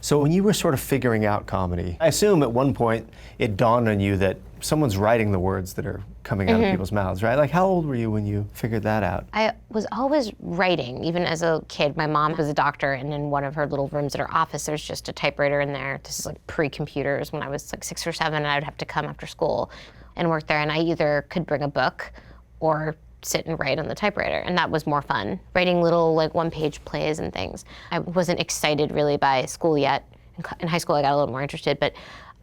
So when you were sort of figuring out comedy, I assume at one point it dawned on you that someone's writing the words that are coming out of people's mouths, right? Like, how old were you when you figured that out? I was always writing, even as a kid. My mom was a doctor, and in one of her little rooms at her office, there's just a typewriter in there. This is like pre-computers when I was like 6 or 7, and I would have to come after school and work there, and I either could bring a book or sit and write on the typewriter, and that was more fun. Writing little like one-page plays and things. I wasn't excited really by school yet. In high school I got a little more interested, but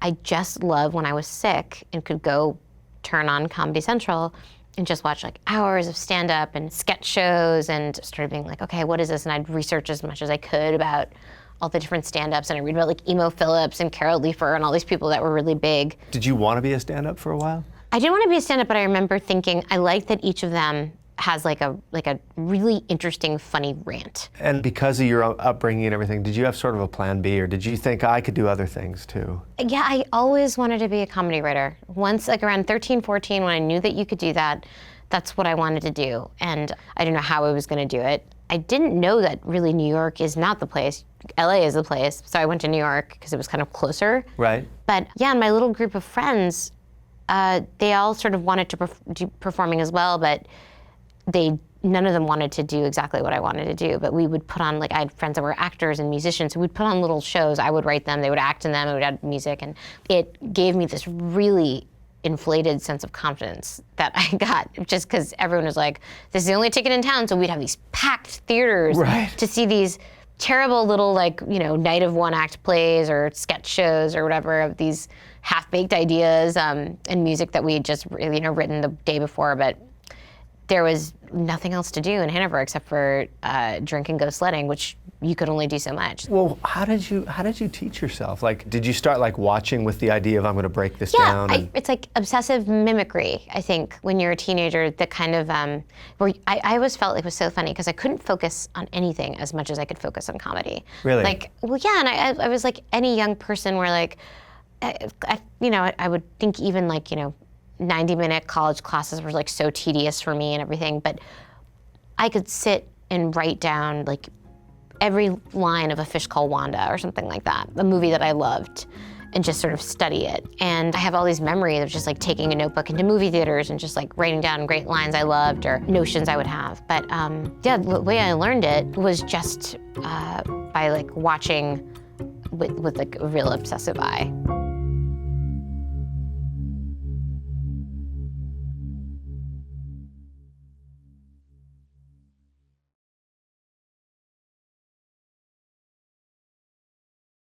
I just loved when I was sick and could go turn on Comedy Central and just watch like hours of stand-up and sketch shows, and started being like, okay, what is this? And I'd research as much as I could about all the different stand-ups, and I'd read about like Emo Phillips and Carol Leifer and all these people that were really big. Did you want to be a stand-up for a while? I didn't want to be a stand-up, but I remember thinking, I like that each of them has like a really interesting, funny rant. And because of your upbringing and everything, did you have sort of a plan B, or did you think I could do other things too? Yeah, I always wanted to be a comedy writer. Once, like around 13, 14, when I knew that you could do that, that's what I wanted to do. And I didn't know how I was going to do it. I didn't know that really New York is not the place. LA is the place. So I went to New York because it was kind of closer. Right. But yeah, and my little group of friends, they all sort of wanted to do performing as well, but none of them wanted to do exactly what I wanted to do. But we would put on, like, I had friends that were actors and musicians, so we'd put on little shows. I would write them, they would act in them, and we'd add music, and it gave me this really inflated sense of confidence that I got, just because everyone was like, this is the only ticket in town, so we'd have these packed theaters to see these terrible little, like, you know, night of one act plays or sketch shows or whatever, of these half-baked ideas and music that we had just, you know, written the day before. But there was nothing else to do in Hanover except for drink and go sledding, which you could only do so much. Well, how did you teach yourself? Like, did you start like watching with the idea of I'm going to break this down? Yeah, it's like obsessive mimicry, I think, when you're a teenager, the kind of, where I always felt like it was so funny because I couldn't focus on anything as much as I could focus on comedy. Really? Like, well, yeah, and I was like any young person where like, I would think even like, you know, 90-minute college classes were like so tedious for me and everything, but I could sit and write down like every line of A Fish Called Wanda or something like that, a movie that I loved, and just sort of study it. And I have all these memories of just like taking a notebook into movie theaters and just like writing down great lines I loved or notions I would have. But yeah, the way I learned it was just by like watching with like a real obsessive eye.